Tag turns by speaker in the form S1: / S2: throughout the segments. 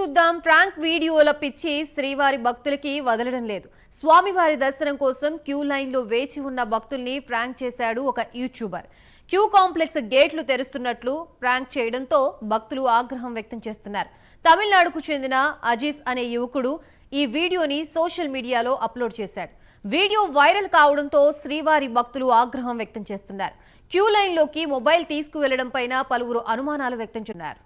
S1: చూద్దాం. ప్రాంక్ వీడియోల పిచ్చి శ్రీవారి భక్తులకి వదలడం లేదు. స్వామివారి దర్శనం కోసం క్యూ లైన్ లో వేచి ఉన్న భక్తుల్ని ప్రాంక్ చేశాడు ఒక యూట్యూబర్. క్యూ కాంప్లెక్స్ గేట్లు తెరుస్తున్నట్లు ప్రాంక్ చేయడంతో భక్తులు ఆగ్రహం వ్యక్తం చేస్తున్నారు. తమిళనాడుకు చెందిన అజీజ్ అనే యువకుడు ఈ వీడియోని సోషల్ మీడియాలో అప్లోడ్ చేశాడు. వీడియో వైరల్ కావడంతో శ్రీవారి భక్తులు ఆగ్రహం వ్యక్తం చేస్తున్నారు. క్యూ లైన్ లోకి మొబైల్ తీసుకువెళ్లడం పైన పలువురు అనుమానాలు వ్యక్తం చేస్తున్నారు.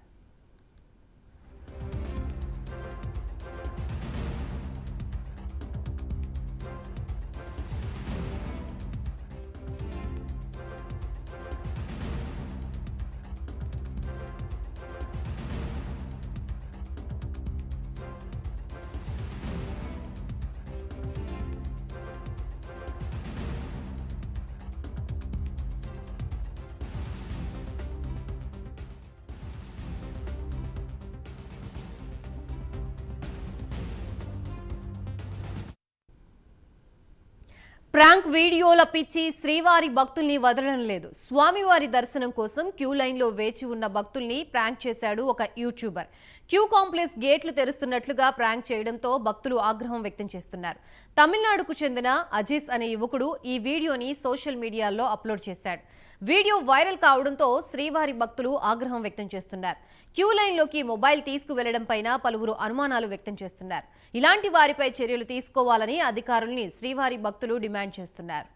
S1: ప్రాంక్ వీడియోల పిచ్చి శ్రీవారి భక్తుల్ని వదలడం లేదు. స్వామివారి దర్శనం కోసం క్యూ లైన్ లో వేచి ఉన్న భక్తుల్ని ప్రాంక్ చేశాడు ఒక యూట్యూబర్. క్యూ కాంప్లెక్స్ గేట్లు తెరుస్తున్నట్లుగా ప్రాంక్ చేయడంతో భక్తులు ఆగ్రహం వ్యక్తం చేస్తున్నారు. తమిళనాడుకు చెందిన అజీజ్ అనే యువకుడు ఈ వీడియోని సోషల్ మీడియాలో అప్లోడ్ చేశాడు. వీడియో వైరల్ కావడంతో శ్రీవారి భక్తులు ఆగ్రహం వ్యక్తం చేస్తున్నారు. క్యూ లైన్ లోకి మొబైల్ తీసుకువెళ్లడం పైన పలువురు అనుమానాలు వ్యక్తం చేస్తున్నారు. ఇలాంటి వారిపై చర్యలు తీసుకోవాలని అధికారుల్ని శ్రీవారి భక్తులు డిమాండ్ చేస్తున్నారు.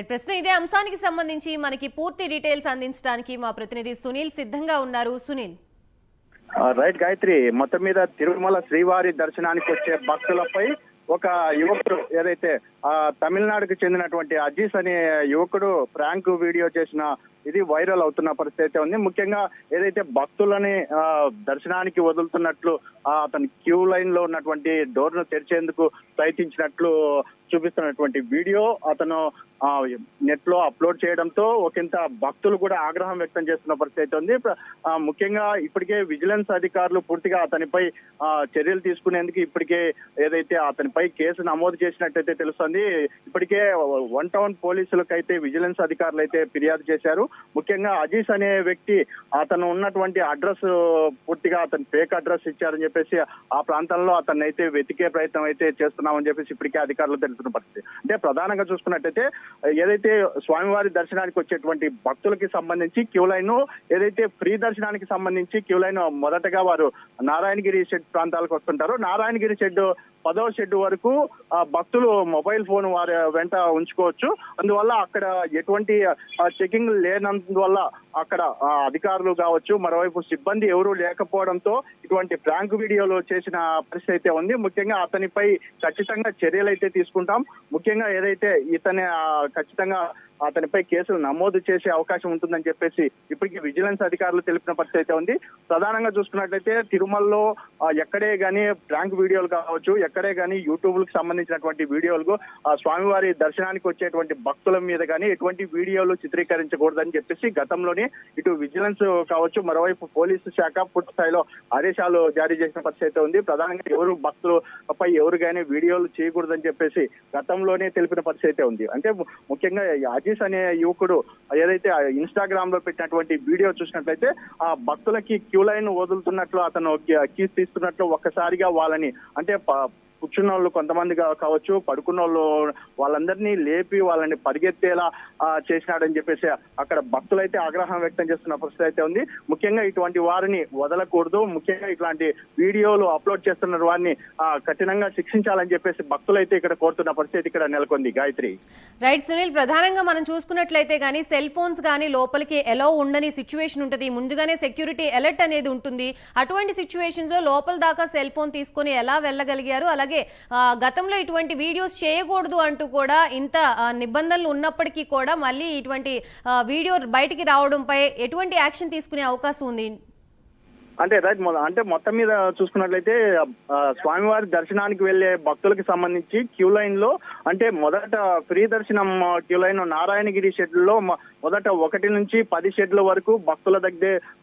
S1: ప్రస్తుతం ఇదే అంశానికి సంబంధించి మనకి పూర్తి డీటెయిల్స్ అందించడానికి మా ప్రతినిధి సునీల్ సిద్ధంగా ఉన్నారు. సునీల్.
S2: రైట్ గాయత్రి, మొత్తం మీద తిరుమల శ్రీవారి దర్శనానికి వచ్చే భక్తులపై ఒక యువకుడు ఏదైతే తమిళనాడుకు చెందినటువంటి అజీజ్ అనే యువకుడు ప్రాంక్ వీడియో చేసిన ఇది వైరల్ అవుతున్న పరిస్థితి ఉంది. ముఖ్యంగా ఏదైతే భక్తులని దర్శనానికి వదులుతున్నట్లు అతను క్యూ లైన్ లో ఉన్నటువంటి డోర్ ను తెరిచేందుకు ప్రయత్నించినట్లు చూపిస్తున్నటువంటి వీడియో అతను నెట్ లో అప్లోడ్ చేయడంతో ఒకంత భక్తులు కూడా ఆగ్రహం వ్యక్తం చేస్తున్న పరిస్థితి ఉంది. ముఖ్యంగా ఇప్పటికే విజిలెన్స్ అధికారులు పూర్తిగా అతనిపై చర్యలు తీసుకునేందుకు ఇప్పటికే ఏదైతే అతనిపై కేసు నమోదు చేసినట్టయితే తెలుస్తుంది. ఇప్పటికే వన్ టౌన్ పోలీసులకు అయితే విజిలెన్స్ అధికారులు అయితే ఫిర్యాదు చేశారు. ముఖ్యంగా అజీజ్ అనే వ్యక్తి అతను ఉన్నటువంటి అడ్రస్ పూర్తిగా అతను ఫేక్ అడ్రస్ ఇచ్చారని చెప్పేసి ఆ ప్రాంతంలో అతన్ని అయితే వెతికే ప్రయత్నం అయితే చేస్తున్నామని చెప్పేసి ఇప్పటికే అధికారులు తెలుస్తున్న పరిస్థితి. అంటే ప్రధానంగా చూసుకున్నట్టయితే ఏదైతే స్వామివారి దర్శనానికి వచ్చేటువంటి భక్తులకి సంబంధించి క్యూ లైన్ ఏదైతే ఫ్రీ దర్శనానికి సంబంధించి క్యూ లైన్ మొదటగా వారు నారాయణగిరి షెడ్ ప్రాంతాలకు వస్తుంటారు. నారాయణగిరి షెడ్ 10వ షెడ్ వరకు భక్తులు మొబైల్ ఫోన్ వారి వెంట ఉంచుకోవచ్చు. అందువల్ల అక్కడ ఎటువంటి చెకింగ్ లేనందువల్ల అక్కడ అధికారులు కావచ్చు, మరోవైపు సిబ్బంది ఎవరూ లేకపోవడంతో ఇటువంటి ప్రాంక్ వీడియోలు చేసిన పరిస్థితి అయితే ఉంది. ముఖ్యంగా అతనిపై ఖచ్చితంగా చర్యలు అయితే తీసుకుంటాం. ముఖ్యంగా ఏదైతే ఇతని ఖచ్చితంగా అతనిపై కేసులు నమోదు చేసే అవకాశం ఉంటుందని చెప్పేసి ఇప్పటికీ విజిలెన్స్ అధికారులు తెలిపిన పరిస్థితి అయితే ఉంది. ప్రధానంగా చూసుకున్నట్లయితే తిరుమలలో ఎక్కడే గానీ ప్రాంక్ వీడియోలు కావచ్చు, ఎక్కడే గానీ యూట్యూబ్ కి సంబంధించినటువంటి వీడియోలు స్వామివారి దర్శనానికి వచ్చేటువంటి భక్తుల మీద కానీ ఎటువంటి వీడియోలు చిత్రీకరించకూడదని చెప్పేసి గతంలోనే ఇటు విజిలెన్స్ కావచ్చు, మరోవైపు పోలీసు శాఖ పూర్తి స్థాయిలో ఆదేశాలు జారీ చేసిన పరిస్థితి అయితే ఉంది. ప్రధానంగా ఎవరు భక్తులపై ఎవరు కానీ వీడియోలు చేయకూడదని చెప్పేసి గతంలోనే తెలిపిన పరిస్థితి అయితే ఉంది. అంటే ముఖ్యంగా అజీజ్ అనే యువకుడు ఏదైతే ఇన్స్టాగ్రామ్ లో పెట్టినటువంటి వీడియో చూసినట్లయితే ఆ భక్తులకి క్యూ లైన్ వదులుతున్నట్లు అతను కీస్ తీస్తున్నట్లు ఒక్కసారిగా వాళ్ళని అంటే కూర్చున్న వాళ్ళు కొంతమంది కావచ్చు, పడుకున్న వాళ్ళు వాళ్ళందరినీ లేపి వాళ్ళని పరిగెత్తేలా చేసినాడని చెప్పేసి అక్కడ భక్తులు అయితే ఆగ్రహం వ్యక్తం చేస్తున్న పరిస్థితి అయితే ఉంది. ముఖ్యంగా ఇటువంటి వారిని వదలకూడదు. ముఖ్యంగా ఇట్లాంటి వీడియోలు అప్లోడ్ చేస్తున్న వారిని కఠినంగా శిక్షించాలని చెప్పేసి భక్తులు అయితే ఇక్కడ కోరుతున్న పరిస్థితి ఇక్కడ నెలకొంది. గాయత్రి.
S1: రైట్ సునీల్, ప్రధానంగా మనం చూసుకున్నట్లయితే కానీ సెల్ ఫోన్స్ కానీ లోపలికి ఎలో ఉండని సిచ్యువేషన్ ఉంటుంది. ముందుగానే సెక్యూరిటీ అలర్ట్ అనేది ఉంటుంది. అటువంటి సిచ్యువేషన్స్ లో లోపల దాకా సెల్ ఫోన్ తీసుకొని ఎలా వెళ్ళగలిగారు? అలాగే గతంలో ఇటువంటి వీడియోస్ చేయకూడదు అంటూ కూడా ఇంత నిబంధనలు ఉన్నప్పటికీ కూడా మళ్ళీ ఇటువంటి వీడియో బయటికి రావడంపై ఎటువంటి యాక్షన్ తీసుకునే అవకాశం ఉంది?
S2: అంటే రైట్, అంటే మొత్తం మీద చూసుకున్నట్లయితే స్వామివారి దర్శనానికి వెళ్లే భక్తులకు సంబంధించి క్యూ లైన్ లో అంటే మొదట ఫ్రీ దర్శనం క్యూ లైన్ నారాయణగిరి షెడ్ లో మొదట 1 నుంచి 10 షెడ్ల వరకు భక్తుల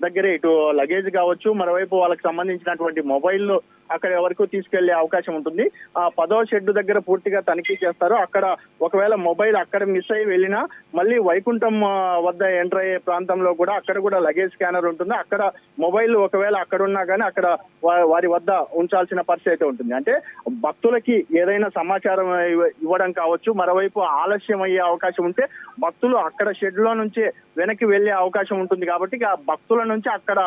S2: దగ్గరే ఇటు లగేజ్ కావచ్చు, మరోవైపు వాళ్ళకి సంబంధించినటువంటి మొబైల్ అక్కడ వరకు తీసుకెళ్లే అవకాశం ఉంటుంది. ఆ 10వ షెడ్ దగ్గర పూర్తిగా తనిఖీ చేస్తారు. అక్కడ ఒకవేళ మొబైల్ అక్కడ మిస్ అయ్యి వెళ్ళినా మళ్ళీ వైకుంఠం వద్ద ఎంటర్ అయ్యే ప్రాంతంలో కూడా అక్కడ కూడా లగేజ్ స్కానర్ ఉంటుంది. అక్కడ మొబైల్ ఒకవేళ అక్కడ ఉన్నా కానీ అక్కడ వారి వద్ద ఉంచాల్సిన పరిస్థితి అయితే ఉంటుంది. అంటే భక్తులకి ఏదైనా సమాచారం ఇవ్వడం కావచ్చు, మరోవైపు ఆలస్యం అయ్యే అవకాశం ఉంటే భక్తులు అక్కడ షెడ్ లో నుంచే వెనక్కి వెళ్లే అవకాశం ఉంటుంది. కాబట్టి ఆ భక్తుల నుంచి అక్కడ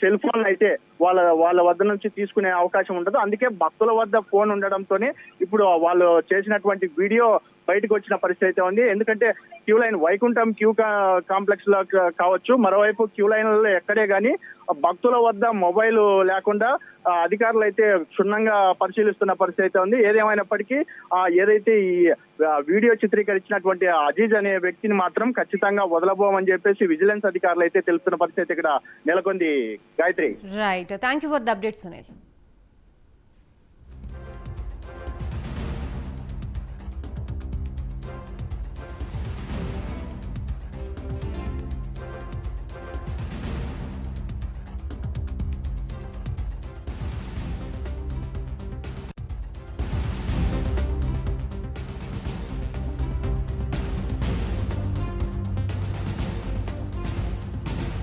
S2: సెల్ ఫోన్ అయితే వాళ్ళ వద్ద నుంచి తీసుకునే అవకాశం ఉంటుంది. అందుకే భక్తుల వద్ద ఫోన్ ఉండడంతోనే ఇప్పుడు వాళ్ళు చేసినటువంటి వీడియో బయటకు వచ్చిన పరిస్థితి అయితే ఉంది. ఎందుకంటే queue line Vaikuntham queue complex లో కావచ్చు, మరోవైపు క్యూ లైన్లలో ఎక్కడే గానీ భక్తుల వద్ద మొబైల్ లేకుండా అధికారులు అయితే క్షుణ్ణంగా పరిశీలిస్తున్న పరిస్థితి అయితే ఉంది. ఏదేమైనప్పటికీ ఏదైతే ఈ వీడియో చిత్రీకరించినటువంటి అజీజ్ అనే వ్యక్తిని మాత్రం ఖచ్చితంగా వదలబోమని చెప్పేసి విజిలెన్స్ అధికారులు అయితే తెలుపుతున్న పరిస్థితి ఇక్కడ నెలకొంది. Gayatri,
S1: right, thank you for the update Sunil.